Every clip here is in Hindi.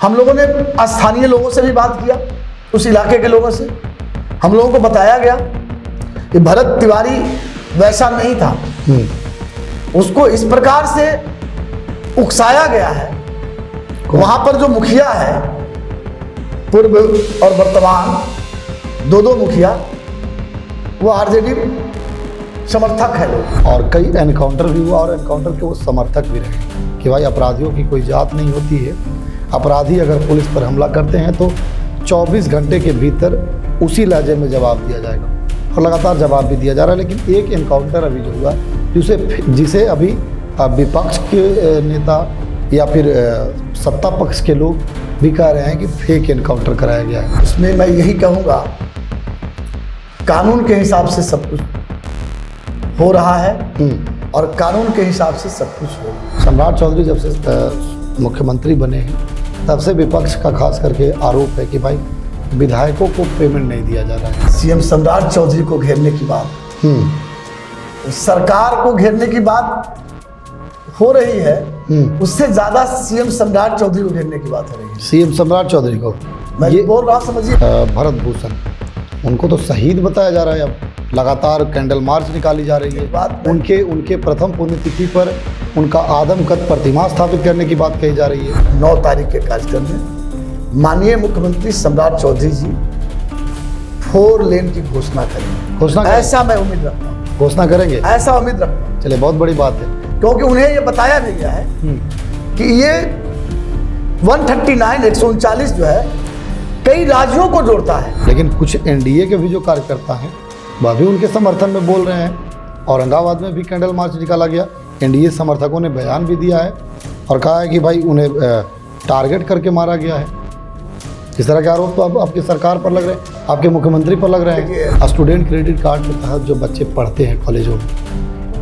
हम लोगों ने स्थानीय लोगों से भी बात किया, उस इलाके के लोगों से। हम लोगों को बताया गया कि भरत तिवारी वैसा नहीं था, उसको इस प्रकार से उकसाया गया है। वहां पर जो मुखिया है, पूर्व और वर्तमान दो मुखिया, वो आरजेडी समर्थक है लोग। और कई एनकाउंटर भी हुआ और एनकाउंटर के वो समर्थक भी रहे कि भाई अपराधियों की कोई जात नहीं होती है। अपराधी अगर पुलिस पर हमला करते हैं तो 24 घंटे के भीतर उसी लहजे में जवाब दिया जाएगा, और लगातार जवाब भी दिया जा रहा है। लेकिन एक एनकाउंटर अभी जो हुआ जिसे अभी विपक्ष के नेता या फिर सत्ता पक्ष के लोग भी कह रहे हैं कि फेक एनकाउंटर कराया गया है। इसमें मैं यही कहूँगा, कानून के हिसाब से सब कुछ हो रहा है और कानून के हिसाब से सब कुछ हो रहा है। सम्राट चौधरी जब से मुख्यमंत्री बने हैं तब से विपक्ष का खास करके आरोप है कि भाई विधायकों को पेमेंट नहीं दिया जा रहा है। सीएम सम्राट चौधरी को घेरने की बात, सरकार को घेरने की बात हो रही है, उससे ज्यादा सीएम सम्राट चौधरी को घेरने की बात हो रही है। सीएम सम्राट चौधरी को मैं ये बोल रहा हूँ, समझिए। भरत भूषण, उनको तो शहीद बताया जा रहा है। अब लगातार कैंडल मार्च निकाली जा रही है। उनके प्रथम पुण्यतिथि पर उनका आदमकद प्रतिमा स्थापित करने की बात कही जा रही है। 9 तारीख के कार्यक्रम में माननीय मुख्यमंत्री सम्राट चौधरी जी 4 लेन की घोषणा करेंगे। ऐसा मैं उम्मीद रखता हूँ। घोषणा करेंगे, ऐसा उम्मीद रखता हूँ। चलिए, बहुत बड़ी बात है, क्योंकि उन्हें ये बताया भी गया है कि ये 139 जो है कई राज्यों को जोड़ता है। लेकिन कुछ एनडीए के भी जो कार्यकर्ता हैं वह भी उनके समर्थन में बोल रहे हैं। औरंगाबाद में भी कैंडल मार्च निकाला गया। एनडीए समर्थकों ने बयान भी दिया है और कहा है कि भाई उन्हें टारगेट करके मारा गया है। इस तरह के आरोप तो अब आपकी सरकार पर लग रहे हैं, आपके मुख्यमंत्री पर लग रहे हैं। स्टूडेंट क्रेडिट कार्ड के तहत जो बच्चे पढ़ते हैं कॉलेजों में,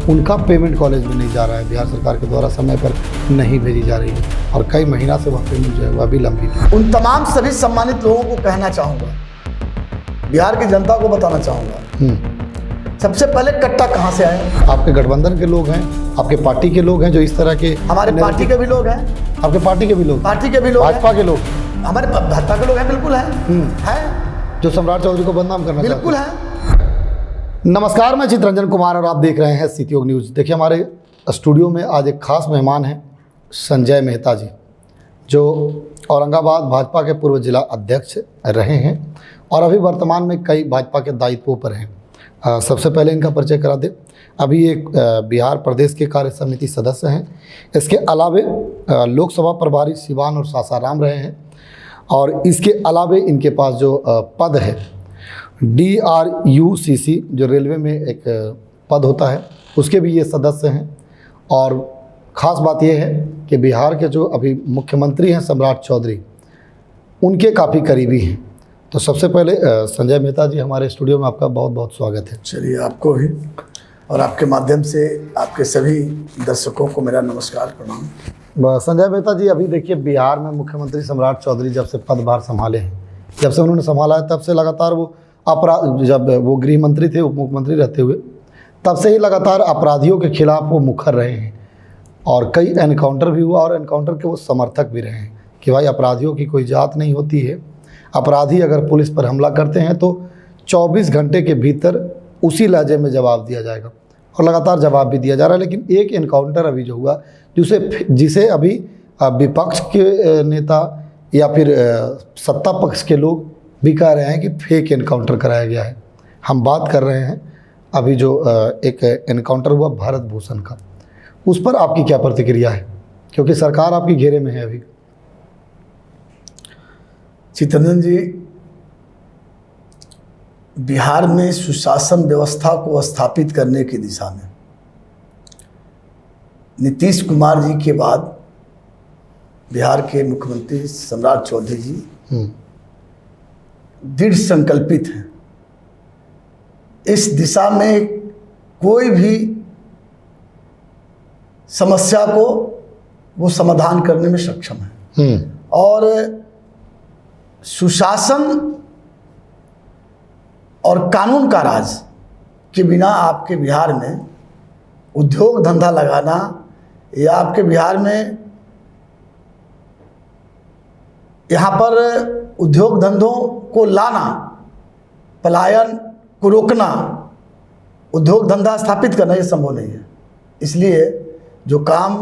उनका पेमेंट कॉलेज में नहीं जा रहा है। बिहार सरकार के द्वारा समय पर नहीं भेजी जा रही है और कई महीना से वह पेमेंट जो है वह भी लंबित है। उन तमाम सभी सम्मानित लोगों को कहना चाहूँगा, बिहार की जनता को बताना चाहूँगा, सबसे पहले कट्टा कहाँ से आया। आपके गठबंधन के लोग हैं, आपके पार्टी के लोग हैं जो इस तरह के, हमारे पार्टी के भी लोग हैं, आपके पार्टी के भी लोग, पार्टी के भी लोग, भाजपा के लोग, हमारे भाजपा के लोग हैं, बिल्कुल है जो सम्राट चौधरी को बदनाम करना बिल्कुल है। नमस्कार, मैं चित्रंजन कुमार और आप देख रहे हैं सिटी न्यूज़। देखिए, हमारे स्टूडियो में आज एक खास मेहमान हैं संजय मेहता जी, जो औरंगाबाद भाजपा के पूर्व जिला अध्यक्ष रहे हैं और अभी वर्तमान में कई भाजपा के दायित्वों पर हैं। सबसे पहले इनका परिचय करा दें। अभी एक बिहार प्रदेश के कार्य समिति सदस्य हैं। इसके अलावे लोकसभा प्रभारी सिवान और सासाराम रहे हैं और इसके अलावे इनके पास जो पद है DRUCC, जो रेलवे में एक पद होता है, उसके भी ये सदस्य हैं। और ख़ास बात यह है कि बिहार के जो अभी मुख्यमंत्री हैं सम्राट चौधरी, उनके काफ़ी करीबी हैं। तो सबसे पहले संजय मेहता जी, हमारे स्टूडियो में आपका बहुत बहुत स्वागत है। चलिए, आपको भी और आपके माध्यम से आपके सभी दर्शकों को मेरा नमस्कार, प्रणाम। संजय मेहता जी, अभी देखिए, बिहार में मुख्यमंत्री सम्राट चौधरी जब से पदभार संभाले हैं, जब से उन्होंने संभाला है, तब से लगातार वो जब वो गृह मंत्री थे, उप मुख्यमंत्री रहते हुए, तब से ही लगातार अपराधियों के खिलाफ वो मुखर रहे हैं। और कई एनकाउंटर भी हुआ और एनकाउंटर के वो समर्थक भी रहे हैं कि भाई अपराधियों की कोई जात नहीं होती है। अपराधी अगर पुलिस पर हमला करते हैं तो 24 घंटे के भीतर उसी लहजे में जवाब दिया जाएगा, और लगातार जवाब भी दिया जा रहा है। लेकिन एक एनकाउंटर अभी जो हुआ जिसे अभी विपक्ष के नेता या फिर सत्ता पक्ष के लोग भी कह रहे हैं कि फेक एनकाउंटर कराया गया है। हम बात कर रहे हैं अभी जो एक एनकाउंटर हुआ भरत भूषण का, उस पर आपकी क्या प्रतिक्रिया है, क्योंकि सरकार आपकी घेरे में है अभी? चित्रंजन जी, बिहार में सुशासन व्यवस्था को स्थापित करने की दिशा में नीतीश कुमार जी के बाद बिहार के मुख्यमंत्री सम्राट चौधरी जी दृढ़ संकल्पित हैं। इस दिशा में कोई भी समस्या को वो समाधान करने में सक्षम है। और सुशासन और कानून का राज के बिना आपके बिहार में उद्योग धंधा लगाना या आपके बिहार में यहाँ पर उद्योग धंधों को लाना, पलायन को रोकना, उद्योग धंधा स्थापित करना ये संभव नहीं है। इसलिए जो काम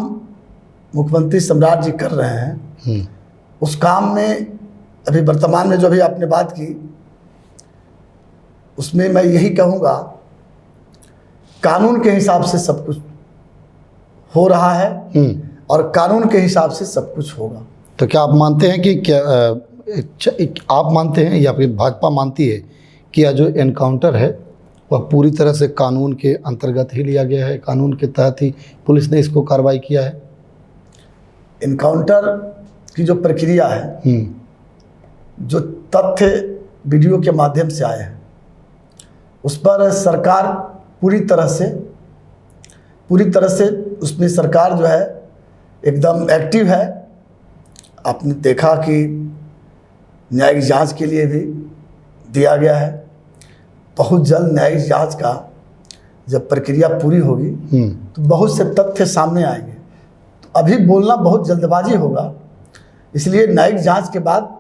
मुख्यमंत्री सम्राट जी कर रहे हैं उस काम में अभी वर्तमान में जो अभी आपने बात की उसमें मैं यही कहूँगा, कानून के हिसाब से सब कुछ हो रहा है और कानून के हिसाब से सब कुछ होगा। तो क्या आप मानते हैं कि आप मानते हैं या फिर भाजपा मानती है कि यह जो एनकाउंटर है वह पूरी तरह से कानून के अंतर्गत ही लिया गया है, कानून के तहत ही पुलिस ने इसको कार्रवाई किया है? एनकाउंटर की जो प्रक्रिया है, जो तथ्य वीडियो के माध्यम से आए हैं, उस पर सरकार पूरी तरह से उसमें सरकार जो है एकदम एक्टिव है। आपने देखा कि न्यायिक जांच के लिए भी दिया गया है। बहुत जल्द न्यायिक जांच का जब प्रक्रिया पूरी होगी तो बहुत से तथ्य सामने आएंगे। तो अभी बोलना बहुत जल्दबाजी होगा, इसलिए न्यायिक जांच के बाद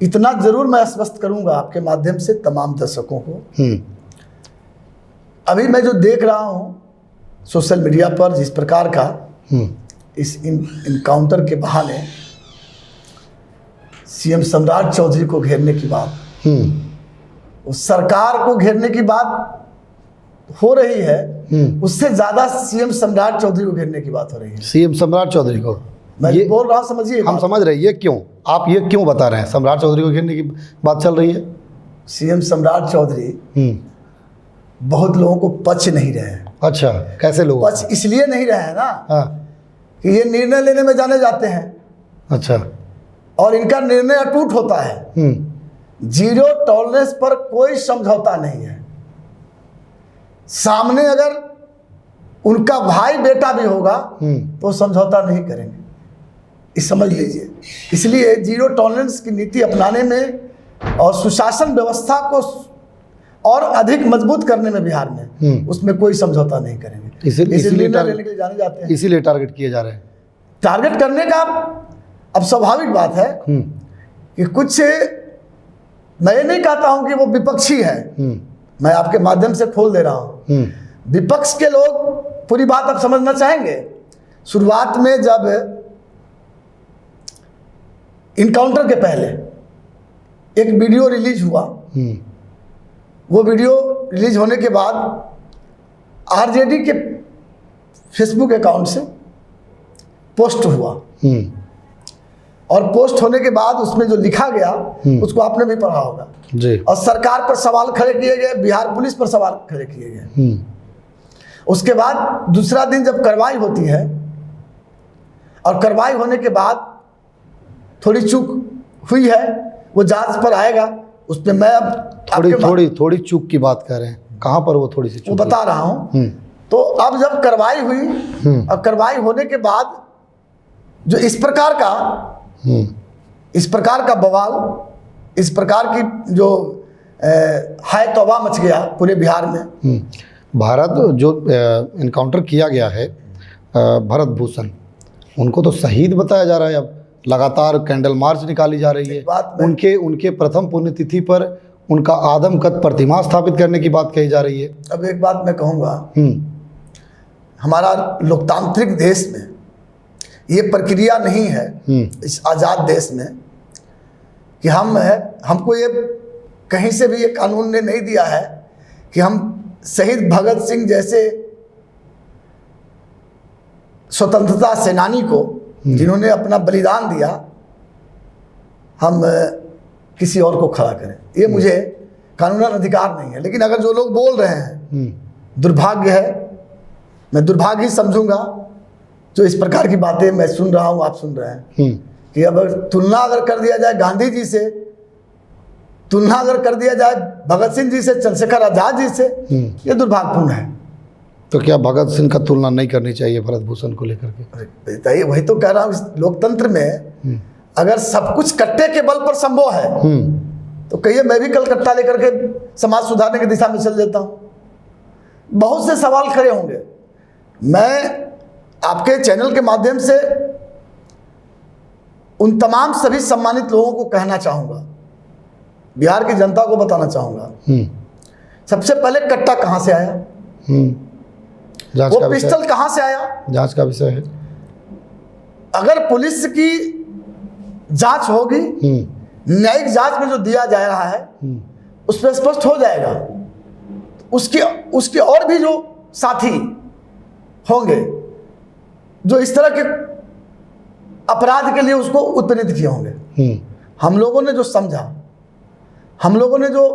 इतना जरूर मैं आश्वस्त करूंगा आपके माध्यम से तमाम दर्शकों को। अभी मैं जो देख रहा हूं सोशल मीडिया पर जिस प्रकार का इस इनकाउंटर के बहाने सीएम सम्राट चौधरी को घेरने की बात, उस सरकार को घेरने की बात हो रही है, उससे ज्यादा सीएम सम्राट चौधरी को घेरने की बात हो रही है। सीएम सम्राट चौधरी को मैं बोल रहा हूं, समझिए। हम समझ रहे हैं ये क्यों, आप ये क्यों बता रहे हैं सम्राट चौधरी को घेरने की बात चल रही है? सीएम सम्राट चौधरी बहुत लोगों को पच नहीं रहे हैं। अच्छा, कैसे लोग पच इसलिए नहीं रहे हैं ना हाँ कि ये निर्णय लेने में जाने जाते हैं। अच्छा, और इनका निर्णय अटूट होता है। जीरो टॉलरेंस पर कोई समझौता नहीं है। सामने अगर उनका भाई बेटा भी होगा तो समझौता नहीं करेंगे, इस समझ लीजिए। इसलिए जीरो टॉलरेंस की नीति अपनाने में और सुशासन व्यवस्था को और अधिक मजबूत करने में बिहार में उसमें कोई समझौता नहीं करेंगे। इसीलिए लेने के लिए जाने जाते हैं, इसीलिए टारगेट किए जा रहे हैं। टारगेट करने का अब स्वाभाविक बात है कि कुछ, मैं ये नहीं कहता हूं कि वो विपक्षी है, मैं आपके माध्यम से खोल दे रहा हूं। विपक्ष के लोग पूरी बात अब समझना चाहेंगे। शुरुआत में जब इनकाउंटर के पहले एक वीडियो रिलीज हुआ, वो वीडियो रिलीज होने के बाद आरजेडी के फेसबुक अकाउंट से पोस्ट हुआ और पोस्ट होने के बाद उसमें जो लिखा गया उसको आपने भी पढ़ा होगा जी। और सरकार पर सवाल खड़े किए गए, बिहार पुलिस पर सवाल खड़े किए गए। उसके बाद दूसरा दिन जब कार्रवाई होती है और कार्रवाई होने के बाद थोड़ी चूक हुई है, वो जांच पर आएगा, उस पर मैं अब थोड़ी चूक की बात कर रहे हैं। कहाँ पर वो थोड़ी सी चूक? वो बता रहा हूँ। तो अब जब कार्रवाई हुई और कार्रवाई होने के बाद जो इस प्रकार का बवाल, इस प्रकार की जो हाय तौबा मच गया पूरे बिहार में। भारत जो इनकाउंटर किया गया है भरत भूषण, उनको तो शहीद बताया जा रहा है। अब लगातार कैंडल मार्च निकाली जा रही है। उनके प्रथम पुण्यतिथि पर उनका आदमकद प्रतिमा स्थापित करने की बात कही जा रही है। अब एक बात मैं कहूँगा, हमारा लोकतांत्रिक देश में ये प्रक्रिया नहीं है, इस आज़ाद देश में, कि हमको ये कहीं से भी ये कानून ने नहीं दिया है कि हम शहीद भगत सिंह जैसे स्वतंत्रता सेनानी को, जिन्होंने अपना बलिदान दिया, हम किसी और को खड़ा करें। ये मुझे कानूनन अधिकार नहीं है। लेकिन अगर जो लोग बोल रहे हैं, दुर्भाग्य है, मैं दुर्भाग्य ही समझूंगा जो इस प्रकार की बातें मैं सुन रहा हूं, आप सुन रहे हैं, कि अगर तुलना अगर कर दिया जाए गांधी जी से, तुलना अगर कर दिया जाए भगत सिंह जी से, चंद्रशेखर आजाद जी से, ये दुर्भाग्यपूर्ण है। तो क्या भगत सिंह का तुलना नहीं करनी चाहिए भरत भूषण को लेकर के? बताइए, वही तो कह रहा हूँ। लोकतंत्र में अगर सब कुछ कट्टे के बल पर संभव है तो कहिए मैं भी कल कट्टा लेकर के समाज सुधारने की दिशा में चल देता हूँ। बहुत से सवाल खड़े होंगे। मैं आपके चैनल के माध्यम से उन तमाम सभी सम्मानित लोगों को कहना चाहूँगा, बिहार की जनता को बताना चाहूँगा, सबसे पहले कट्टा कहाँ से आया, जांच वो का विषय, पिस्टल कहाँ से आया, जांच का विषय है। अगर पुलिस की जांच होगी, न्यायिक जांच में जो दिया जा रहा है उस पर स्पष्ट हो जाएगा। उसके और भी जो साथी होंगे जो इस तरह के अपराध के लिए उसको उत्प्रेरित किए होंगे। हम लोगों ने जो समझा, हम लोगों ने जो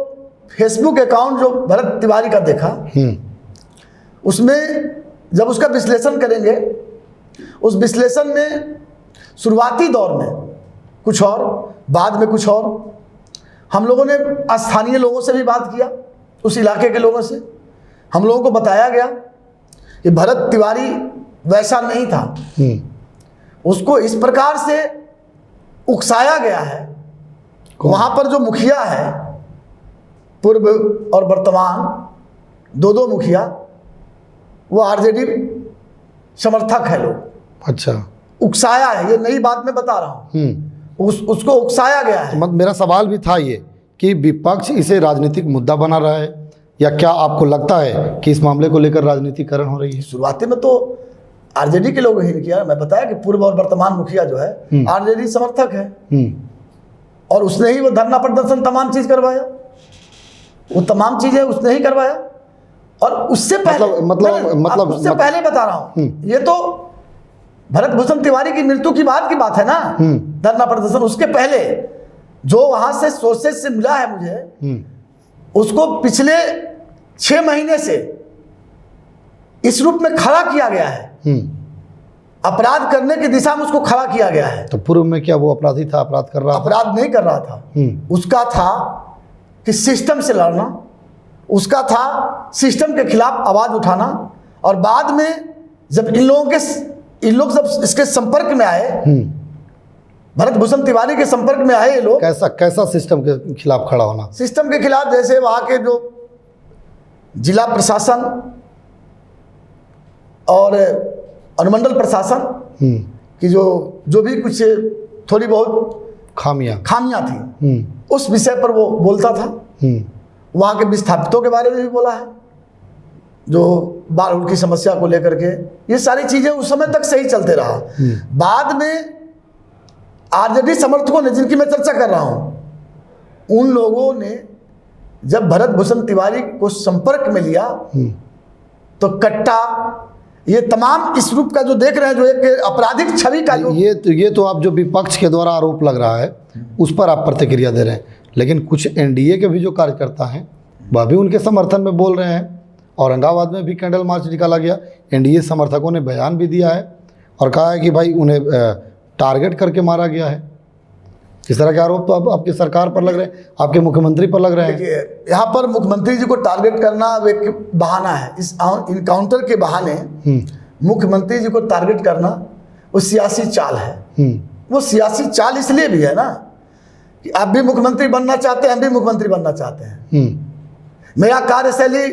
फेसबुक अकाउंट जो भरत तिवारी का देखा, उसमें जब उसका विश्लेषण करेंगे, उस विश्लेषण में शुरुआती दौर में कुछ और, बाद में कुछ और। हम लोगों ने स्थानीय लोगों से भी बात किया, उस इलाके के लोगों से। हम लोगों को बताया गया कि भरत तिवारी वैसा नहीं था, उसको इस प्रकार से उकसाया गया है। वहाँ पर जो मुखिया है, पूर्व और वर्तमान दो मुखिया, वो आरजेडी समर्थक है लोग। अच्छा, उकसाया है, ये नई बात मैं बता रहा हूँ। उसको उकसाया गया है। मेरा सवाल भी था ये कि विपक्ष इसे राजनीतिक मुद्दा बना रहा है, या क्या आपको लगता है कि इस मामले को लेकर राजनीतिकरण हो रही है? शुरुआती में तो आरजेडी के लोग ही किया। मैं बताया कि पूर्व और वर्तमान मुखिया जो है आरजेडी समर्थक है, और उसने ही वो धरना प्रदर्शन तमाम चीज करवाया, वो तमाम चीजें उसने ही करवाया। और उससे पहले मतलब उससे पहले बता रहा हूँ, ये तो भरत भूषण तिवारी की मृत्यु की बात है ना, धरना प्रदर्शन। उसके पहले जो वहां से सोर्सेज से मिला है मुझे, उसको पिछले 6 महीने से इस रूप में खड़ा किया गया है, अपराध करने की दिशा में उसको खड़ा किया गया है। तो पूर्व में क्या वो अपराधी था, अपराध कर रहा था? अपराध नहीं कर रहा था, उसका था कि सिस्टम से लड़ना, उसका था सिस्टम के खिलाफ आवाज उठाना। और बाद में जब इन लोग जब इसके संपर्क में आए, भरत भूषण तिवारी के संपर्क में आए ये लोग। कैसा सिस्टम के खिलाफ खड़ा होना? सिस्टम के खिलाफ जैसे वहाँ के जो जिला प्रशासन और अनुमंडल प्रशासन की जो भी कुछ थोड़ी बहुत खामियां थी, उस विषय पर वो बोलता था। वहाँ के विस्थापितों के बारे में भी बोला है, जो बाढ़ की समस्या को लेकर के। ये सारी चीजें उस समय तक सही चलते रहा। बाद में आरजेडी समर्थकों ने, जिनकी मैं चर्चा कर रहा हूं, उन लोगों ने जब भरत भूषण तिवारी को संपर्क में लिया, तो कट्टा, ये तमाम इस रूप का जो देख रहे हैं, जो एक आपराधिक छवि का ये तो आप जो विपक्ष के द्वारा आरोप लग रहा है उस पर आप प्रतिक्रिया दे रहे हैं, लेकिन कुछ एनडीए के भी जो कार्यकर्ता हैं वह भी उनके समर्थन में बोल रहे हैं। औरंगाबाद में भी कैंडल मार्च निकाला गया, एनडीए समर्थकों ने बयान भी दिया है और कहा है कि भाई उन्हें टारगेट करके मारा गया है। इस तरह के आरोप तो अब आपकी सरकार पर लग रहे हैं, आपके मुख्यमंत्री पर लग रहे हैं। देखिए, यहाँ पर मुख्यमंत्री जी को टारगेट करना एक बहाना है। इस इनकाउंटर के बहाने मुख्यमंत्री जी को टारगेट करना वो सियासी चाल है। वो सियासी चाल इसलिए भी है ना कि आप भी मुख्यमंत्री बनना चाहते हैं, हम भी मुख्यमंत्री बनना चाहते हैं। मेरा कार्यशैली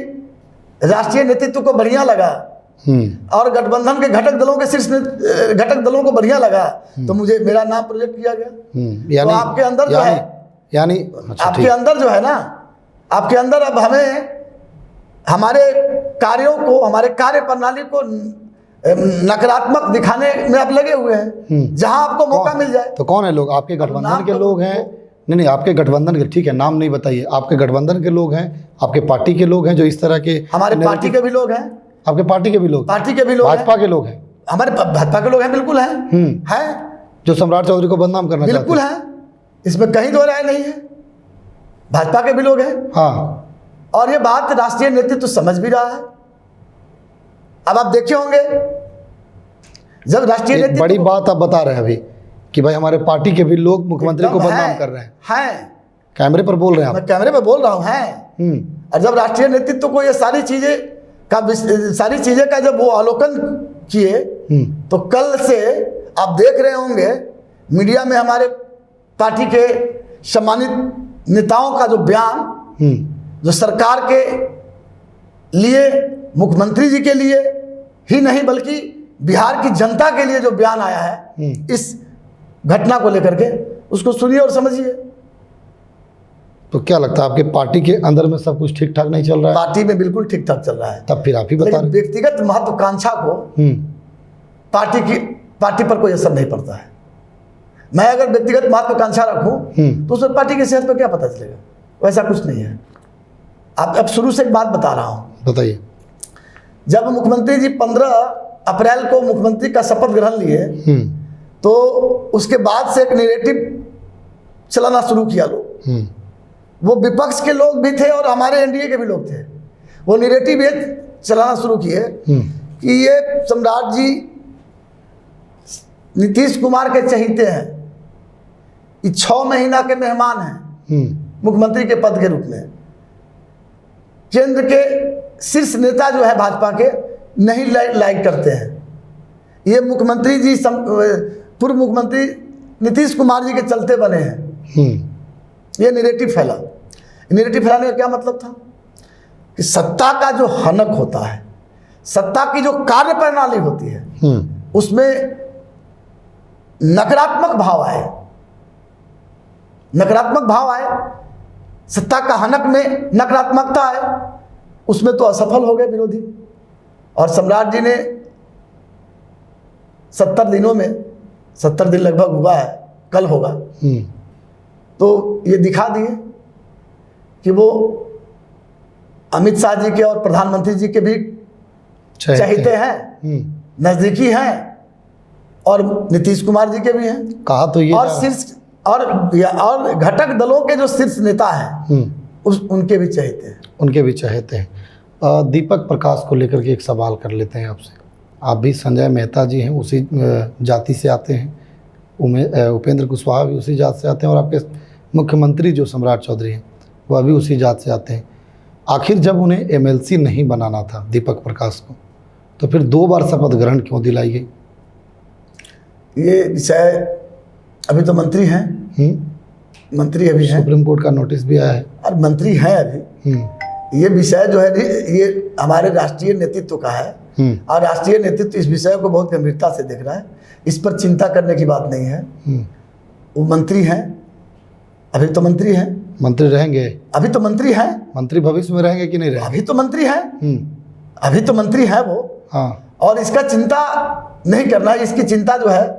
राष्ट्रीय नेतृत्व को बढ़िया लगा और गठबंधन के घटक दलों को बढ़िया लगा, तो मुझे मेरा नाम प्रोजेक्ट किया गया। तो आपके अंदर जो है, आपके अंदर जो है ना, आपके अंदर अब हमें हमारे कार्यों को, हमारे कार्य प्रणाली को नकारात्मक दिखाने में आप लगे हुए हैं, जहां आपको मौका मिल जाए। तो कौन है लोग? आपके गठबंधन के लोग हैं? नहीं, आपके गठबंधन के, ठीक है, नाम नहीं बताइए। आपके गठबंधन के लोग हैं, आपके पार्टी के लोग हैं जो इस तरह के? हमारे पार्टी के भी लोग हैं। आपके पार्टी के भी लोग? पार्टी के भी लोग, भाजपा के लोग हैं, हमारे भाजपा के लोग हैं, बिल्कुल हैं, जो सम्राट चौधरी को बदनाम करना चाहते हैं, बिल्कुल हैं, इसमें कहीं दो राय नहीं है। भाजपा के भी लोग हैं। हाँ, और ये बात राष्ट्रीय नेतृत्व समझ भी रहा है। अब आप देखे होंगे जब राष्ट्रीय नेतृत्व, बड़ी बात आप बता रहे हैं अभी कि भाई हमारे पार्टी के भी लोग मुख्यमंत्री को बदनाम कर रहे हैं। कैमरे पर बोल रहे हैं आप? मैं कैमरे पर बोल रहा हूँ, हैं। और जब राष्ट्रीय नेतृत्व को ये सारी चीजें का जब वो अवलोकन किए, तो कल से आप देख रहे होंगे मीडिया में हमारे पार्टी के सम्मानित नेताओं का जो बयान, जो सरकार के लिए, मुख्यमंत्री जी के लिए ही नहीं बल्कि बिहार की जनता के लिए जो बयान आया है, इस घटना को लेकर के, उसको सुनिए और समझिए। तो क्या लगता है आपके पार्टी के अंदर में सब कुछ ठीक ठाक नहीं चल रहा है? पार्टी में बिल्कुल ठीक ठाक चल रहा है। तब फिर आप ही बता लेकिन रहे। व्यक्तिगत महत्वाकांक्षा को पार्टी पर कोई असर नहीं पड़ता है। मैं अगर व्यक्तिगत महत्वाकांक्षा रखूं तो उसमें पार्टी की सेहत पर क्या पता चलेगा? वैसा कुछ नहीं है। अब शुरू से एक बात बता रहा हूं। बताइए। जब मुख्यमंत्री जी 15 अप्रैल को मुख्यमंत्री का शपथ ग्रहण लिए तो उसके बाद से एक नैरेटिव चलाना शुरू किया लोग। वो विपक्ष के लोग भी थे और हमारे एनडीए के भी लोग थे। वो नैरेटिव ये चलाना शुरू किए कि ये सम्राट जी नीतीश कुमार के चहीते हैं, ये 6 महीना के मेहमान हैं मुख्यमंत्री के पद के रूप में। केंद्र के शीर्ष नेता जो है भाजपा के नहीं लाइक करते हैं। ये मुख्यमंत्री जी पूर्व मुख्यमंत्री नीतीश कुमार जी के चलते बने हैं। ये नैरेटिव फैला। नैरेटिव फैलाने का क्या मतलब था कि सत्ता का जो हनक होता है, सत्ता की जो कार्य प्रणाली होती है, उसमें नकारात्मक भाव आए, नकारात्मक भाव आए, सत्ता का हनक में नकारात्मकता आए, उसमें तो असफल हो गए विरोधी। और सम्राट जी ने 70 दिनों में, 70 दिन लगभग हुआ है, कल होगा, तो ये दिखा दिए कि वो अमित शाह जी के और प्रधानमंत्री जी के भी चाहते हैं, नजदीकी हैं, और नीतीश कुमार जी के भी हैं। कहा तो ये और शीर्ष और घटक दलों के जो शीर्ष नेता हैं उनके भी चाहते हैं, उनके भी चाहते हैं। दीपक प्रकाश को लेकर के एक सवाल कर लेते हैं आपसे। आप भी संजय मेहता जी हैं, उसी जाति से आते हैं, उपेंद्र कुशवाहा भी उसी जात से आते हैं, और आपके मुख्यमंत्री जो सम्राट चौधरी हैं वह भी उसी जात से आते हैं। आखिर जब उन्हें एमएलसी नहीं बनाना था दीपक प्रकाश को, तो फिर 2 बार शपथ ग्रहण क्यों दिलाई गई? ये विषय अभी तो मंत्री हैं, मंत्री अभी हैं, सुप्रीम कोर्ट का नोटिस भी आया है और मंत्री हैं अभी। ये विषय जो है ये हमारे राष्ट्रीय नेतृत्व का है, और राष्ट्रीय नेतृत्व इस विषय को बहुत गंभीरता से देख रहा है। इस पर चिंता करने की बात नहीं है। वो मंत्री हैं, अभी तो मंत्री हैं, मंत्री रहेंगे, अभी तो मंत्री हैं, मंत्री भविष्य में रहेंगे कि नहीं रहेंगे? अभी तो मंत्री हैं, अभी तो मंत्री हैं वो। हाँ, और इसका चिंता नहीं करना है, इसकी चिंता जो है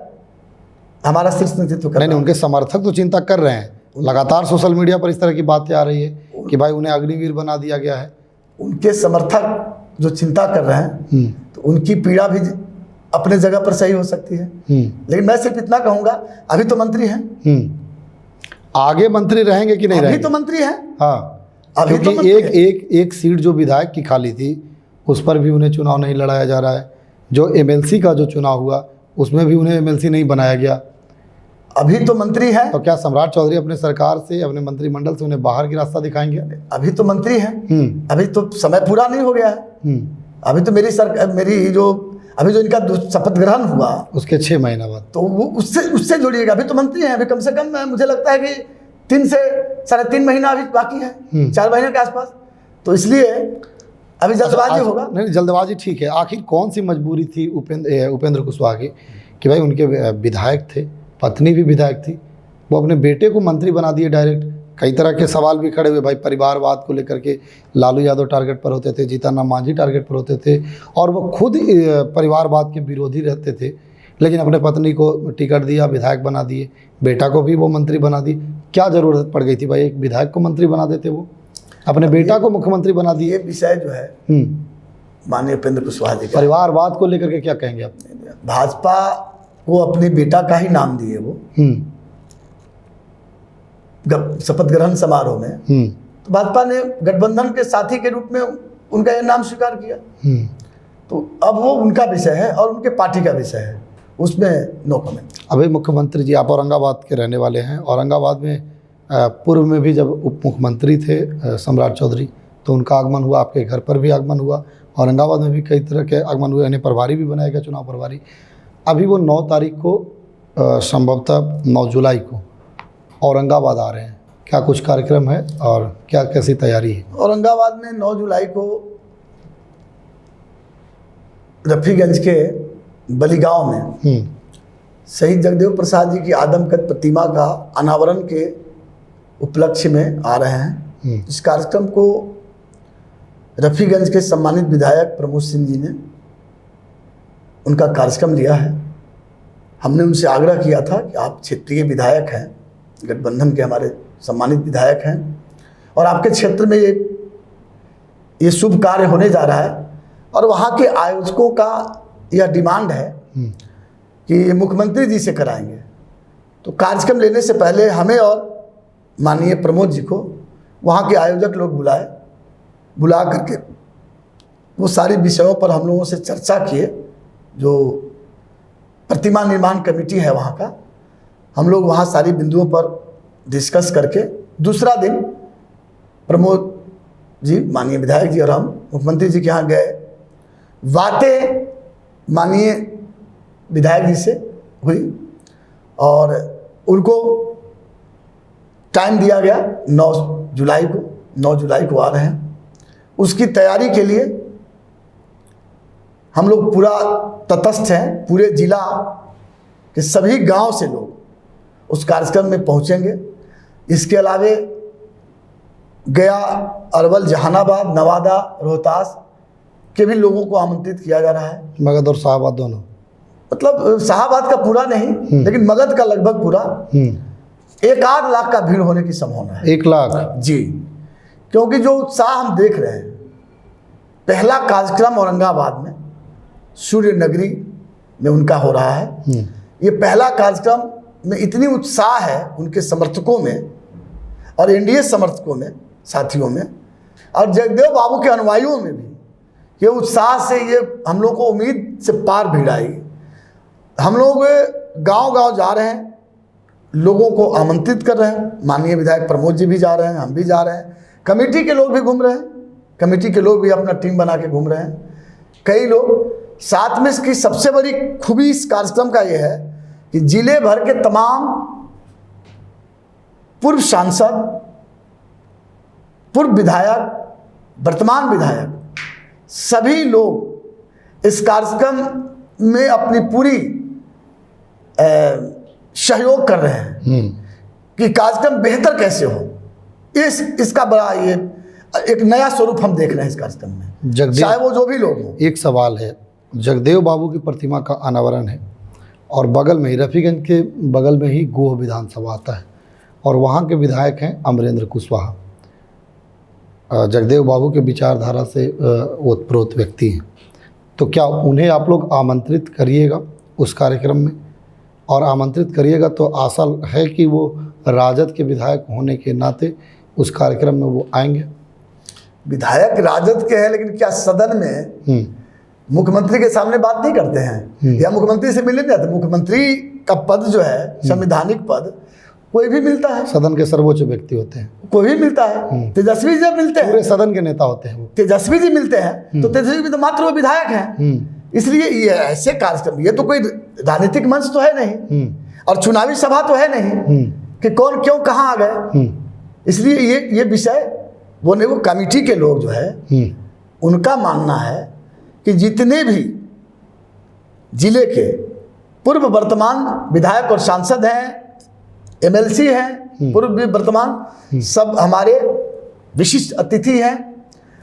हमारा शीर्ष नेतृत्व कर रहा है। नहीं, उनके समर्थक तो चिंता कर रहे हैं। लगातार सोशल मीडिया पर इस तरह की बातें आ रही है कि भाई उन्हें अग्निवीर बना दिया गया है। उनके समर्थक जो चिंता कर रहे हैं तो उनकी पीड़ा भी अपने जगह पर सही हो सकती है, लेकिन मैं सिर्फ इतना कहूंगा, अभी तो मंत्री हैं, आगे मंत्री रहेंगे कि नहीं रहेंगे? अभी तो मंत्री हैं। हाँ, अभी तो क्योंकि एक सीट जो विधायक की खाली थी उस पर भी उन्हें चुनाव नहीं लड़ाया जा रहा है। जो एमएलसी का जो चुनाव हुआ उसमें भी उन्हें एमएलसी नहीं बनाया गया। अभी तो मंत्री हैं। तो क्या सम्राट चौधरी अपने सरकार से, अपने मंत्रिमंडल से उन्हें बाहर की रास्ता दिखाएंगे? अभी तो मंत्री हैं, अभी तो समय पूरा नहीं हो गया है। अभी तो अभी जो इनका शपथ ग्रहण हुआ उसके 6 महीना बाद, तो वो उससे जोड़िएगा। अभी तो मंत्री हैं, अभी कम से कम मुझे लगता है कि 3 से 3.5 महीना अभी बाकी है, 4 महीने के आसपास। तो इसलिए अभी जल्दबाजी होगा। नहीं, जल्दबाजी ठीक है। आखिर कौन सी मजबूरी थी उपेंद्र कुशवाहा की कि भाई उनके विधायक थे, पत्नी भी विधायक थी, वो अपने बेटे को मंत्री बना दिए डायरेक्ट? कई तरह के सवाल भी खड़े हुए भाई परिवारवाद को लेकर के। लालू यादव टारगेट पर होते थे, जीतन राम मांझी टारगेट पर होते थे, और वो खुद परिवारवाद के विरोधी रहते थे, लेकिन अपने पत्नी को टिकट दिया, विधायक बना दिए, बेटा को भी वो मंत्री बना दिए। क्या ज़रूरत पड़ गई थी भाई, एक विधायक को मंत्री बना देते, वो अपने बेटा को मुख्यमंत्री बना दिए? ये विषय जो है माननीय उपेंद्र कुशवाहा जी, परिवारवाद को लेकर के क्या कहेंगे आप? भाजपा को अपने बेटा का ही नाम दिए वो शपथ ग्रहण समारोह में, तो भाजपा ने गठबंधन के साथी के रूप में उनका यह नाम स्वीकार किया। तो अब वो उनका विषय है और उनके पार्टी का विषय है, उसमें नो कमेंट। अभी मुख्यमंत्री जी, आप औरंगाबाद के रहने वाले हैं। औरंगाबाद में पूर्व में भी जब उप मुख्यमंत्री थे सम्राट चौधरी, तो उनका आगमन हुआ, आपके घर पर भी आगमन हुआ, औरंगाबाद में भी कई तरह के आगमन हुए, यानी प्रभारी भी बनाया गया, चुनाव प्रभारी। अभी वो 9 तारीख को संभवतः 9 जुलाई को औरंगाबाद आ रहे हैं। क्या कुछ कार्यक्रम है और क्या कैसी तैयारी है? औरंगाबाद में 9 जुलाई को रफीगंज के बली गांव में शहीद जगदेव प्रसाद जी की आदमकद प्रतिमा का अनावरण के उपलक्ष्य में आ रहे हैं। इस कार्यक्रम को रफीगंज के सम्मानित विधायक प्रमोद सिंह जी ने उनका कार्यक्रम लिया है। हमने उनसे आग्रह किया था कि आप क्षेत्रीय विधायक हैं, गठबंधन के हमारे सम्मानित विधायक हैं, और आपके क्षेत्र में ये शुभ कार्य होने जा रहा है, और वहाँ के आयोजकों का यह डिमांड है कि मुख्यमंत्री जी से कराएंगे। तो कार्यक्रम लेने से पहले हमें और माननीय प्रमोद जी को वहाँ के आयोजक लोग बुला करके वो सारी विषयों पर हम लोगों से चर्चा किए। जो प्रतिमा निर्माण कमेटी है वहाँ का, हम लोग वहाँ सारी बिंदुओं पर डिस्कस करके दूसरा दिन प्रमोद जी, माननीय विधायक जी और हम मुख्यमंत्री जी के यहाँ गए। बातें माननीय विधायक जी से हुई और उनको टाइम दिया गया 9 जुलाई को आ रहे हैं। उसकी तैयारी के लिए हम लोग पूरा तटस्थ हैं। पूरे जिला के सभी गांव से लोग उस कार्यक्रम में पहुंचेंगे। इसके अलावे गया, अरवल, जहानाबाद, नवादा, रोहतास के भी लोगों को आमंत्रित किया जा रहा है। मगध और शाहबाद दोनों, मतलब शाहबाद का पूरा नहीं, लेकिन मगध का लगभग पूरा। 1 लाख का भीड़ होने की संभावना है। 1 लाख जी, क्योंकि जो उत्साह हम देख रहे हैं। पहला कार्यक्रम औरंगाबाद में सूर्य नगरी में उनका हो रहा है। ये पहला कार्यक्रम में इतनी उत्साह है उनके समर्थकों में और एनडीए समर्थकों में, साथियों में, और जगदेव बाबू के अनुयायियों में भी ये उत्साह से ये हम लोग को उम्मीद से पार भीड़ आएगी। हम लोग गांव-गांव जा रहे हैं, लोगों को आमंत्रित कर रहे हैं। माननीय विधायक प्रमोद जी भी जा रहे हैं, हम भी जा रहे हैं, कमेटी के लोग भी घूम रहे हैं, कमेटी के लोग भी अपना टीम बना के घूम रहे हैं। कई लोग साथ में। इसकी सबसे बड़ी खूबी इस कार्यक्रम का यह है कि जिले भर के तमाम पूर्व सांसद, पूर्व विधायक, वर्तमान विधायक, सभी लोग इस कार्यक्रम में अपनी पूरी सहयोग कर रहे हैं कि कार्यक्रम बेहतर कैसे हो। इसका बड़ा ये एक नया स्वरूप हम देख रहे हैं इस कार्यक्रम में, चाहे वो जो भी लोग हों। एक सवाल है, जगदेव बाबू की प्रतिमा का अनावरण है और बगल में ही, रफीगंज के बगल में ही गोह विधानसभा आता है और वहाँ के विधायक हैं अमरेंद्र कुशवाहा, जगदेव बाबू के विचारधारा से ओतप्रोत व्यक्ति हैं। तो क्या उन्हें आप लोग आमंत्रित करिएगा उस कार्यक्रम में? और आमंत्रित करिएगा तो आशा है कि वो राजद के विधायक होने के नाते उस कार्यक्रम में वो आएंगे? विधायक राजद के हैं, लेकिन क्या सदन में मुख्यमंत्री के सामने बात नहीं करते हैं या मुख्यमंत्री से मिलने जाते? मुख्यमंत्री का पद जो है, संवैधानिक पद, कोई भी मिलता है। सदन के सर्वोच्च व्यक्ति होते हैं, कोई भी मिलता है। तेजस्वी जी मिलते हैं, पूरे सदन के नेता होते हैं वो। तेजस्वी जी मिलते हैं तो तेजस्वी तो मात्र वो विधायक हैं। इसलिए ये ऐसे कार्यक्रम, ये तो कोई राजनीतिक मंच तो है नहीं और चुनावी सभा तो है नहीं कि कौन क्यों कहाँ आ गए। इसलिए ये विषय वो कमेटी के लोग जो है उनका मानना है कि जितने भी जिले के पूर्व वर्तमान विधायक और सांसद हैं, एमएलसी हैं, पूर्व वर्तमान, सब हमारे विशिष्ट अतिथि हैं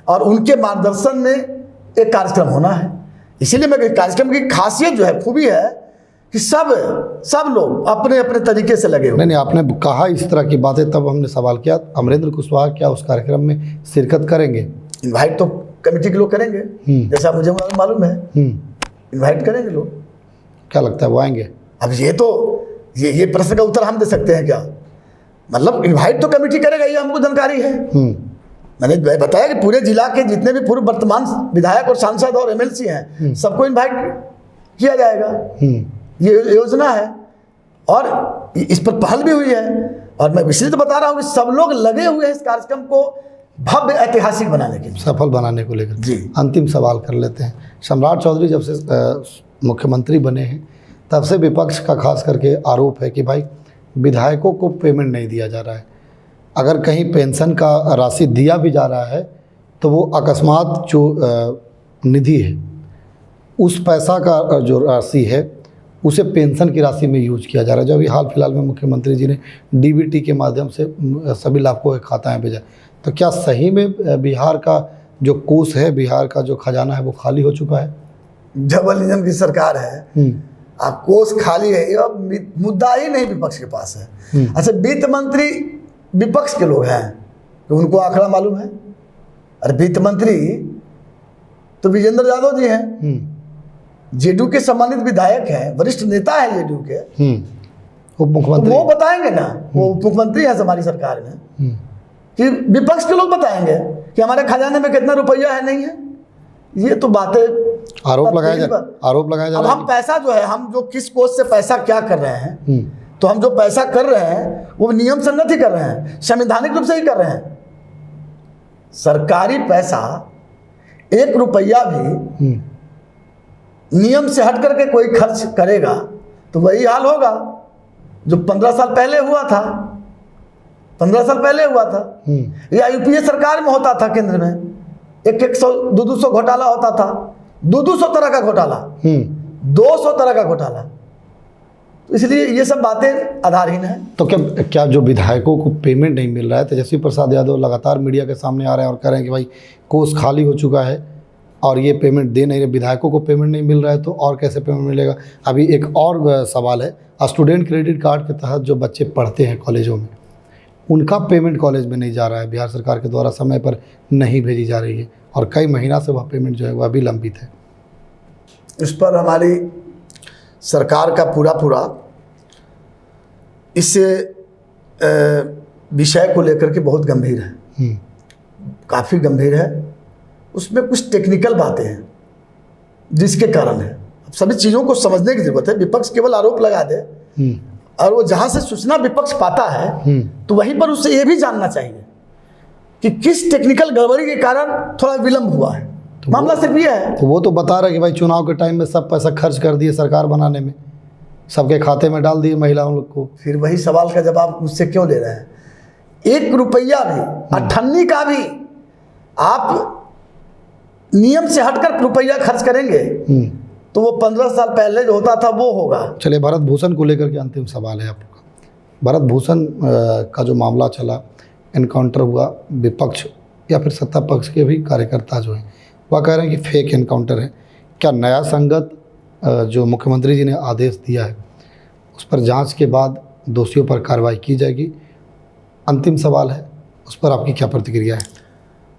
और उनके मार्गदर्शन में एक कार्यक्रम होना है। इसीलिए मैं कार्यक्रम की खासियत जो है, खूबी है कि सब लोग अपने अपने तरीके से लगे हुए। नहीं, आपने कहा इस तरह की बातें, तब हमने सवाल किया अमरेंद्र कुशवाहा क्या उस कार्यक्रम में शिरकत करेंगे? इनवाइट तो कमेटी के लोग करेंगे, जैसा मुझे मालूम है, इनवाइट करेंगे लोग। क्या लगता है वो आएंगे? अब ये प्रश्न का उत्तर हम दे सकते हैं क्या? मतलब इनवाइट तो कमेटी करेगा, ये हमको जानकारी है। मैंने बताया कि पूरे जिला के जितने भी पूर्व वर्तमान विधायक और सांसद और एमएलसी हैं, सबको इनवाइट किया जाएगा। ये योजना है और इस पर पहल भी हुई है। और मैं इसलिए तो बता रहा हूँ कि सब लोग लगे हुए हैं इस कार्यक्रम को भव्य ऐतिहासिक बनाने के लिए, सफल बनाने को लेकर। जी, अंतिम सवाल कर लेते हैं। सम्राट चौधरी जब से मुख्यमंत्री बने हैं तब से विपक्ष का खास करके आरोप है कि भाई विधायकों को पेमेंट नहीं दिया जा रहा है। अगर कहीं पेंशन का राशि दिया भी जा रहा है तो वो अकस्मात जो निधि है, उस पैसा का जो राशि है उसे पेंशन की राशि में यूज किया जा रहा है। जो अभी हाल फिलहाल में मुख्यमंत्री जी ने डीबीटी के माध्यम से सभी लाभुकों के खाता में भेजा। तो क्या सही में बिहार का जो कोष है, बिहार का जो खजाना है वो खाली हो चुका है? डबल इंजन की सरकार है, अब कोष खाली है, ये मुद्दा ही नहीं विपक्ष के पास है। अच्छा, वित्त मंत्री विपक्ष के लोग हैं तो उनको आंकड़ा मालूम है। अरे वित्त मंत्री तो विजेंद्र यादव जी हैं, जेडीयू के सम्मानित विधायक हैं, वरिष्ठ नेता है जेडीयू के, उप मुख्यमंत्री वो बताएंगे ना, वो उप मुख्यमंत्री है हमारी सरकार में, कि विपक्ष के लोग बताएंगे कि हमारे खजाने में कितना रुपया है, नहीं है। ये तो बातें आरोप लगाया जा अब हम पैसा जो है, हम जो किस कोष से पैसा क्या कर रहे हैं, तो हम जो पैसा कर रहे हैं वो नियम संगत ही कर रहे हैं, संवैधानिक रूप से ही कर रहे हैं। सरकारी पैसा 1 रुपया भी नियम से हट करके कोई खर्च करेगा तो वही हाल होगा जो 15 साल पहले हुआ था। 15 साल पहले हुआ था, या यूपीए सरकार में होता था, केंद्र में 100 200 घोटाला होता था, 200 तरह का घोटाला, 200 तरह का घोटाला। तो इसलिए ये सब बातें आधारहीन है। तो क्या जो विधायकों को पेमेंट नहीं मिल रहा है, तेजस्वी प्रसाद यादव लगातार मीडिया के सामने आ रहे हैं और कह रहे हैं कि भाई कोष खाली हो चुका है और ये पेमेंट दे नहीं रहे, विधायकों को पेमेंट नहीं मिल रहा है तो और कैसे पेमेंट मिलेगा? अभी एक और सवाल है, स्टूडेंट क्रेडिट कार्ड के तहत जो बच्चे पढ़ते हैं कॉलेजों में, उनका पेमेंट कॉलेज में नहीं जा रहा है, बिहार सरकार के द्वारा समय पर नहीं भेजी जा रही है और कई महीना से वह पेमेंट जो है वह भी लंबित है। इस पर हमारी सरकार का पूरा इस विषय को लेकर के बहुत गंभीर है, काफ़ी गंभीर है। उसमें कुछ टेक्निकल बातें हैं जिसके कारण है। अब सभी चीज़ों को समझने की जरूरत है। विपक्ष केवल आरोप लगा दे और वो जहाँ से सूचना विपक्ष पाता है तो वहीं पर उससे ये भी जानना चाहिए कि किस टेक्निकल गड़बड़ी के कारण थोड़ा विलंब हुआ है। तो मामला सिर्फ ये है। तो वो तो बता रहे कि भाई चुनाव के टाइम में सब पैसा खर्च कर दिए सरकार बनाने में, सबके खाते में डाल दिए महिलाओं लोग को। फिर वही सवाल का जवाब मुझसे क्यों ले रहे हैं? 1 रुपया भी, अठन्नी का भी आप नियम से हटकर रुपया खर्च करेंगे तो वो 15 साल पहले जो होता था वो होगा। चलिए, भरत भूषण को लेकर के अंतिम सवाल है आपका। भरत भूषण का जो मामला चला, एनकाउंटर हुआ, विपक्ष या फिर सत्ता पक्ष के भी कार्यकर्ता जो हैं वह कह रहे हैं कि फेक एनकाउंटर है। क्या नया संगत जो मुख्यमंत्री जी ने आदेश दिया है उस पर जांच के बाद दोषियों पर कार्रवाई की जाएगी? अंतिम सवाल है, उस पर आपकी क्या प्रतिक्रिया है?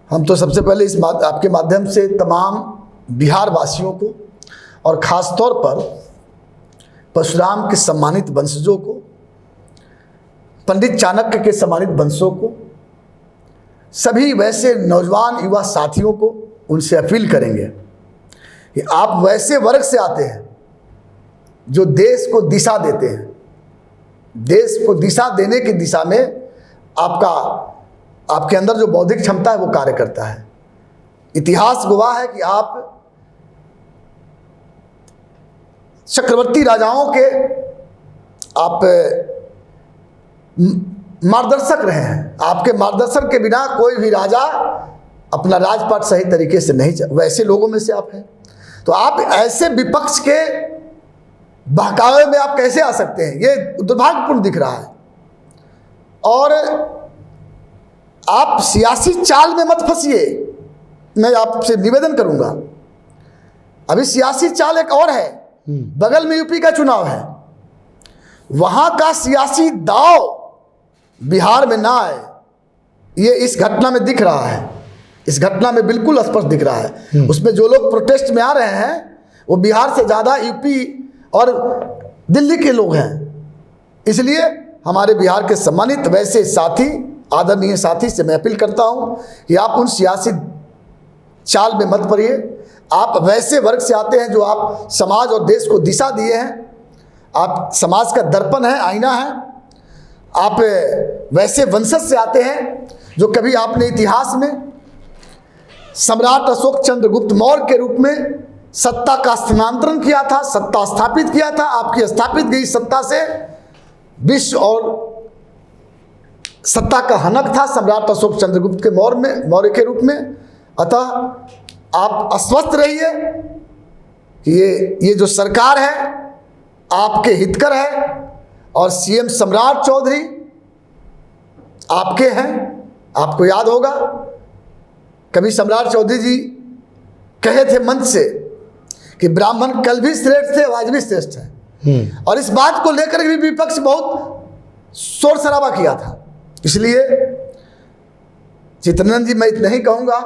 हम तो सबसे पहले आपके माध्यम से तमाम बिहार वासियों को और ख़ास तौर पर परशुराम के सम्मानित वंशजों को, पंडित चाणक्य के सम्मानित वंशों को, सभी वैसे नौजवान युवा साथियों को उनसे अपील करेंगे कि आप वैसे वर्ग से आते हैं जो देश को दिशा देते हैं। देश को दिशा देने की दिशा में आपके अंदर जो बौद्धिक क्षमता है वो कार्य करता है। इतिहास गवाह है कि आप चक्रवर्ती राजाओं के आप मार्गदर्शक रहे हैं। आपके मार्गदर्शन के बिना कोई भी राजा अपना राजपाट सही तरीके से नहीं वैसे लोगों में से आप हैं। तो आप ऐसे विपक्ष के बहकावे में आप कैसे आ सकते हैं? ये दुर्भाग्यपूर्ण दिख रहा है। और आप सियासी चाल में मत फंसिए, मैं आपसे निवेदन करूंगा। अभी सियासी चाल एक और है, बगल में यूपी का चुनाव है, वहां का सियासी दांव बिहार में ना आए, ये इस घटना में दिख रहा है। इस घटना में बिल्कुल स्पष्ट दिख रहा है। उसमें जो लोग प्रोटेस्ट में आ रहे हैं वो बिहार से ज़्यादा यूपी और दिल्ली के लोग हैं। इसलिए हमारे बिहार के सम्मानित वैसे साथी, आदरणीय साथी से मैं अपील करता हूं कि आप उन सियासी चाल में मत पड़िए। आप वैसे वर्ग से आते हैं जो आप समाज और देश को दिशा दिए हैं। आप समाज का दर्पण है, आईना है। आप वैसे वंशज से आते हैं जो कभी आपने इतिहास में सम्राट अशोक चंद्रगुप्त मौर्य के रूप में सत्ता का स्थानांतरण किया था, सत्ता स्थापित किया था। आपकी स्थापित गई सत्ता से विश्व और सत्ता का हनक था सम्राट अशोक चंद्रगुप्त के मौर्य के रूप में। अतः आप आश्वस्त रहिए कि ये जो सरकार है आपके हितकर है और सीएम सम्राट चौधरी आपके हैं। आपको याद होगा कभी सम्राट चौधरी जी कहे थे मंच से कि ब्राह्मण कल भी श्रेष्ठ थे, आज भी श्रेष्ठ है। और इस बात को लेकर भी विपक्ष बहुत शोर शराबा किया था। इसलिए चित्तरंजन जी, मैं इतना ही कहूंगा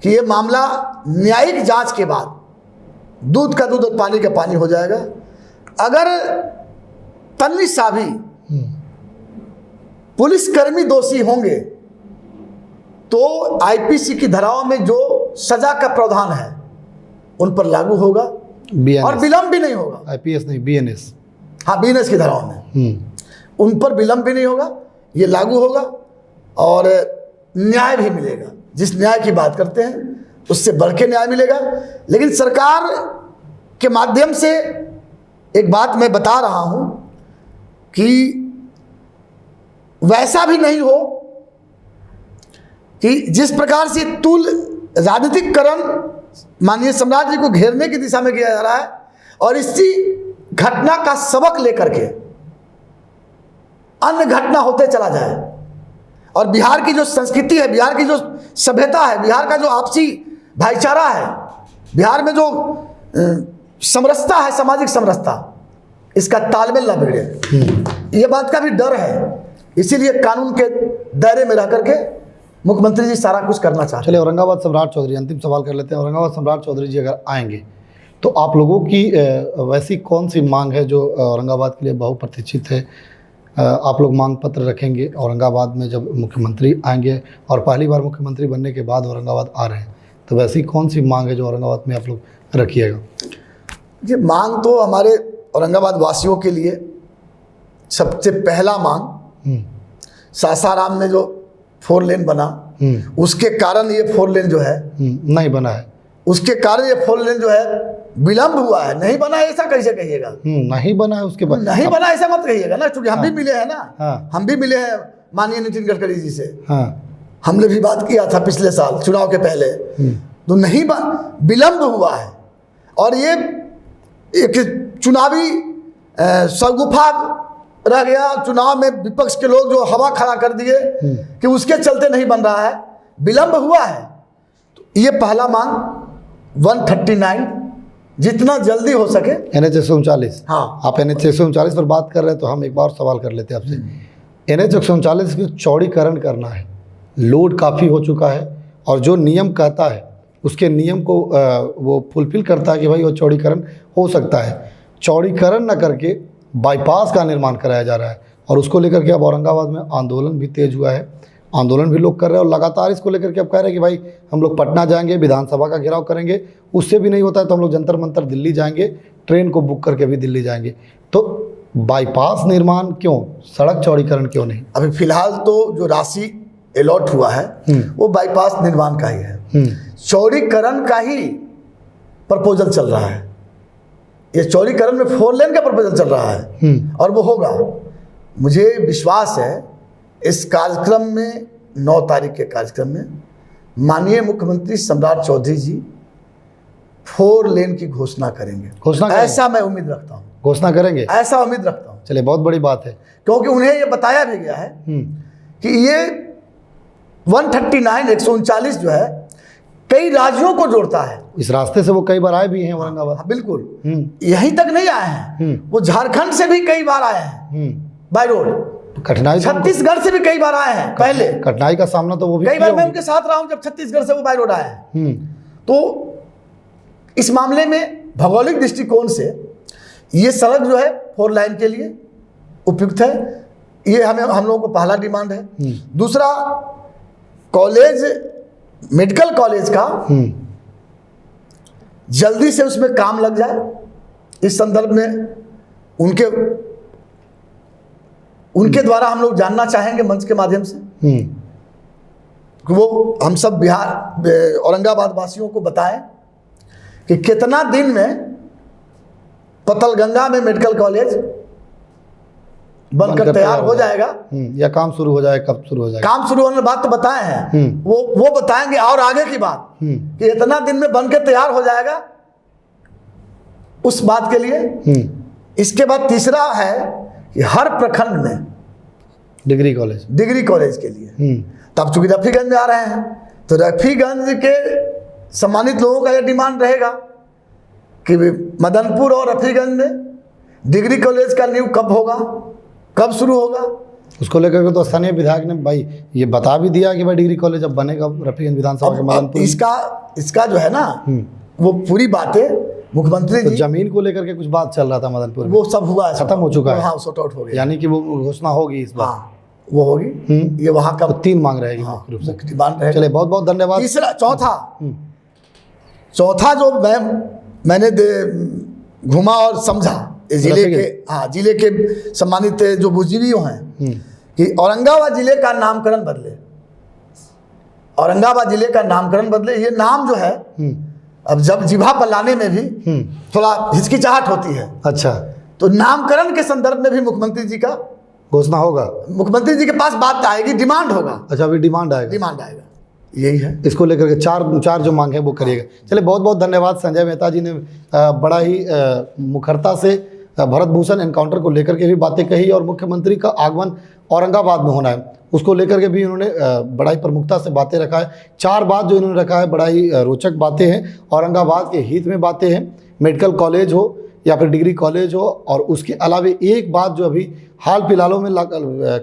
कि ये मामला न्यायिक जांच के बाद दूध का दूध और पानी का पानी हो जाएगा। अगर तन्वी साभी पुलिसकर्मी दोषी होंगे तो आईपीसी की धाराओं में जो सजा का प्रावधान है उन पर लागू होगा और विलंब भी नहीं होगा। आईपीएस नहीं, बीएनएस। हाँ, बीएनएस की धाराओं में उन पर विलंब भी नहीं होगा, ये लागू होगा और न्याय भी मिलेगा। जिस न्याय की बात करते हैं उससे बढ़ के न्याय मिलेगा। लेकिन सरकार के माध्यम से एक बात मैं बता रहा हूं कि वैसा भी नहीं हो कि जिस प्रकार से तुल राजनीतिकरण माननीय सम्राट जी को घेरने की दिशा में किया जा रहा है और इसी घटना का सबक लेकर के अन्य घटना होते चला जाए और बिहार की जो संस्कृति है, बिहार की जो सभ्यता है, बिहार का जो आपसी भाईचारा है, बिहार में जो समरसता है, सामाजिक समरसता, इसका तालमेल ना बिगड़े, ये बात का भी डर है। इसीलिए कानून के दायरे में रह करके मुख्यमंत्री जी सारा कुछ करना चाहते हैं। चलिए, औरंगाबाद सम्राट चौधरी, अंतिम सवाल कर लेते हैं। औरंगाबाद सम्राट चौधरी जी अगर आएंगे तो आप लोगों की वैसी कौन सी मांग है जो औरंगाबाद के लिए बहुप्रतीक्षित है? आप लोग मांग पत्र रखेंगे औरंगाबाद में जब मुख्यमंत्री आएंगे और पहली बार मुख्यमंत्री बनने के बाद औरंगाबाद आ रहे हैं, तो वैसी कौन सी मांग है जो औरंगाबाद में आप लोग रखिएगा? ये मांग तो हमारे औरंगाबाद वासियों के लिए सबसे पहला मांग सासाराम में जो 4 लेन बना उसके कारण ये 4 लेन जो है नहीं बना है, उसके कारण ये 4 लेन जो है विलंब हुआ है। नहीं बना ऐसा कैसे कहिएगा? नहीं बना है, उसके बाद नहीं बना ऐसा मत कहिएगा ना, क्योंकि हम भी मिले हैं ना। हाँ। हम भी मिले हैं माननीय नितिन गडकरी जी से। हाँ। हमने भी बात किया था पिछले साल चुनाव के पहले। तो नहीं विलंब हुआ है और ये एक चुनावी शगुफा रह गया। चुनाव में विपक्ष के लोग जो हवा खड़ा कर दिए कि उसके चलते नहीं बन रहा है, विलंब हुआ है। तो ये पहला मांग 139 जितना जल्दी हो सके। NH 139। हाँ, आप NH 139 पर बात कर रहे हैं तो हम एक बार सवाल कर लेते हैं आपसे। NH 139 की चौड़ीकरण करना है, लोड काफ़ी हो चुका है और जो नियम कहता है उसके नियम को वो फुलफिल करता है कि भाई वो चौड़ीकरण हो सकता है। चौड़ीकरण न करके बाईपास का निर्माण कराया जा रहा है और उसको लेकर के अब औरंगाबाद में आंदोलन भी तेज हुआ है, आंदोलन भी लोग कर रहे हैं और लगातार इसको लेकर के अब कह रहे हैं कि भाई हम लोग पटना जाएंगे, विधानसभा का घेराव करेंगे, उससे भी नहीं होता है तो हम लोग जंतर मंतर दिल्ली जाएंगे, ट्रेन को बुक करके भी दिल्ली जाएंगे। तो बाईपास निर्माण क्यों, सड़क चौड़ीकरण क्यों नहीं? अभी फिलहाल तो जो राशि अलॉट हुआ है वो बाईपास निर्माण का ही है, चौड़ीकरण का ही प्रपोजल चल रहा है। ये चौड़ीकरण में 4 लेन का प्रपोजल चल रहा है और वो होगा। मुझे विश्वास है इस कार्यक्रम में 9 तारीख के कार्यक्रम में माननीय मुख्यमंत्री सम्राट चौधरी जी 4 लेन की घोषणा करेंगे। ऐसा मैं उम्मीद रखता हूँ। घोषणा करेंगे, ऐसा उम्मीद रखता हूँ। चलिए, बहुत बड़ी बात है क्योंकि उन्हें ये बताया भी गया है कि ये 139 जो है कई राज्यों को जोड़ता है। इस रास्ते से वो कई बार आए भी हैं औरंगाबाद। हाँ, बिल्कुल। यहीं तक नहीं आए हैं, वो झारखंड से भी कई बार आए हैं बाय रोड। कठिनाई छत्तीसगढ़ से भी कई बार आए हैं। पहले कठिनाई का सामना तो वो भी कई बार मैं उनके साथ रहा हूं जब छत्तीसगढ़ से वो बाय रोड आए हैं। तो इस मामले में भौगोलिक दृष्टिकोण से ये सड़क जो है 4 लाइन के लिए उपयुक्त है। ये हम लोगों को पहला डिमांड है। दूसरा, कॉलेज, मेडिकल कॉलेज का जल्दी से उसमें काम लग जाए। इस संदर्भ में उनके द्वारा हम लोग जानना चाहेंगे मंच के माध्यम से कि वो हम सब बिहार औरंगाबाद वासियों को बताएं कि कितना दिन में पतलगंगा में मेडिकल कॉलेज बनकर तैयार हो जाएगा या काम शुरू हो जाएगा, कब शुरू हो जाएगा? काम शुरू होने की बात तो बताए हैं, वो बताएंगे। और आगे की बात कि इतना दिन में बनकर तैयार हो जाएगा, उस बात के लिए इसके बाद तीसरा है कि हर प्रखंड में डिग्री कॉलेज के लिए। तब चूंकि रफीगंज में आ रहे हैं तो रफीगंज के सम्मानित लोगों का यह डिमांड रहेगा कि मदनपुर और रफीगंज में डिग्री कॉलेज का नींव कब होगा, कब शुरू होगा। उसको लेकर के तो स्थानीय विधायक ने भाई ये बता भी दिया कि भाई डिग्री कॉलेज अब बनेगा रफीगंज विधानसभा के मदनपुर। इसका जो है ना वो पूरी बातें मुख्यमंत्री तो जी, जमीन को लेकर के कुछ बात चल रहा था मदनपुर में, वो सब हुआ है, खत्म हो चुका है। हाँ, सॉर्ट आउट हो गया, यानी कि वो घोषणा होगी इस बार। हाँ वो होगी। ये वहाँ का 3 मांग रहेगी हाँ, मुख्य रूप से। डिमांड रहेगा। चलिए बहुत बहुत धन्यवाद। तीसरा चौथा जो मैंने घूमा और समझा जिले के जिले के सम्मानित जो बुद्धिजीवी हैं कि औरंगाबाद जिले का नामकरण बदले, औरंगाबाद जिले का नामकरण बदले। ये नाम जो है अब जब जिभा पर लाने में भी थोड़ा हिचकिचाहट होती है। अच्छा, तो नामकरण के संदर्भ में भी मुख्यमंत्री जी का घोषणा होगा, मुख्यमंत्री जी के पास बात आएगी, डिमांड होगा। अच्छा, अभी डिमांड आएगा, यही है। इसको लेकर के चार जो मांग है वो करिएगा। चलिए बहुत बहुत धन्यवाद। संजय मेहता जी ने बड़ा ही मुखरता से भरत भूषण एनकाउंटर को लेकर के भी बातें कही और मुख्यमंत्री का आगमन औरंगाबाद में होना है उसको लेकर के भी उन्होंने बड़ा ही प्रमुखता से बातें रखा है। 4 बात जो इन्होंने रखा है बड़ा ही रोचक बातें हैं, औरंगाबाद के हित में बातें हैं, मेडिकल कॉलेज हो या फिर डिग्री कॉलेज हो। और उसके अलावा एक बात जो अभी हाल फिलहालों में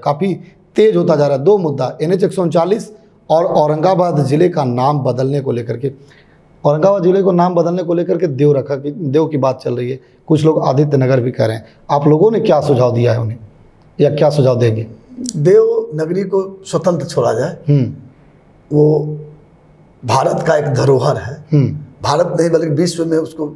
काफ़ी तेज होता जा रहा है, 2 मुद्दा NH 139 और औरंगाबाद ज़िले का नाम बदलने को लेकर के। औरंगाबाद ज़िले को नाम बदलने को लेकर के देव की बात चल रही है, कुछ लोग आदित्य नगर भी कह रहे हैं। आप लोगों ने क्या सुझाव दिया है उन्हें या क्या सुझाव देंगे? देव नगरी को स्वतंत्र छोड़ा जाए। वो भारत का एक धरोहर है, भारत नहीं बल्कि विश्व में उसको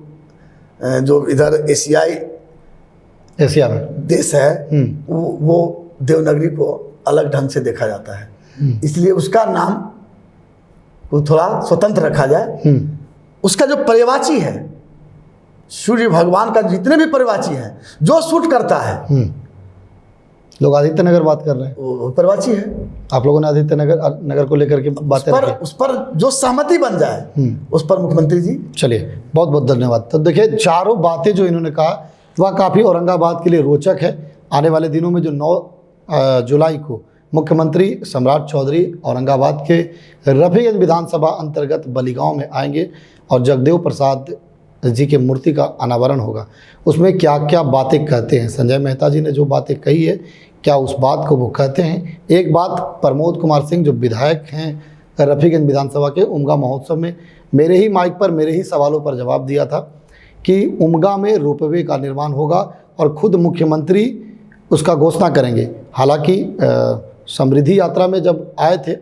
जो इधर एशिया में देश है वो देवनगरी को अलग ढंग से देखा जाता है, इसलिए उसका नाम को थोड़ा स्वतंत्र रखा जाए। उसका जो पर्यवाची है, सूर्य भगवान का जितने भी पर्यवाची हैं, जो शूट करता है, लोग आदित्य नगर बात कर रहे हैं, वो पर्यवाची है। आप लोगों ने आदित्य नगर को लेकर के बातें रखी, उस पर जो सहमति बन जाए उस पर मुख्यमंत्री जी। चलिए बहुत बहुत धन्यवाद। तो देखिए चारों बातें जो इन्होंने कहा वह काफ़ी औरंगाबाद के लिए रोचक है। आने वाले दिनों में जो 9 जुलाई को मुख्यमंत्री सम्राट चौधरी औरंगाबाद के रफीगंज विधानसभा अंतर्गत बलिगांव में आएंगे और जगदेव प्रसाद जी के मूर्ति का अनावरण होगा। उसमें क्या क्या बातें कहते हैं, संजय मेहता जी ने जो बातें कही है, क्या उस बात को वो कहते हैं। एक बात प्रमोद कुमार सिंह जो विधायक हैं रफीगंज विधानसभा के, उमगा महोत्सव में मेरे ही माइक पर मेरे ही सवालों पर जवाब दिया था कि उमगा में रोपवे का निर्माण होगा और खुद मुख्यमंत्री उसका घोषणा करेंगे। हालांकि समृद्धि यात्रा में जब आए थे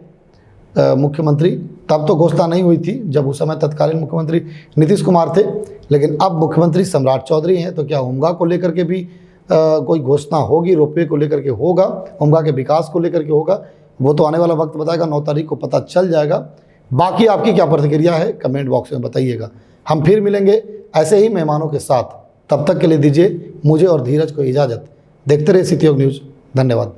मुख्यमंत्री तब तो घोषणा नहीं हुई थी, जब उस समय तत्कालीन मुख्यमंत्री नीतीश कुमार थे, लेकिन अब मुख्यमंत्री सम्राट चौधरी हैं, तो क्या उमगा को लेकर के भी कोई घोषणा होगी, रोपवे को लेकर के होगा, उमगा के विकास को लेकर के होगा, वो तो आने वाला वक्त बताएगा। 9 तारीख को पता चल जाएगा। बाकी आपकी क्या प्रतिक्रिया है कमेंट बॉक्स में बताइएगा। हम फिर मिलेंगे ऐसे ही मेहमानों के साथ, तब तक के लिए दीजिए मुझे और धीरज को इजाज़त। देखते रहिए सिटी न्यूज़। धन्यवाद।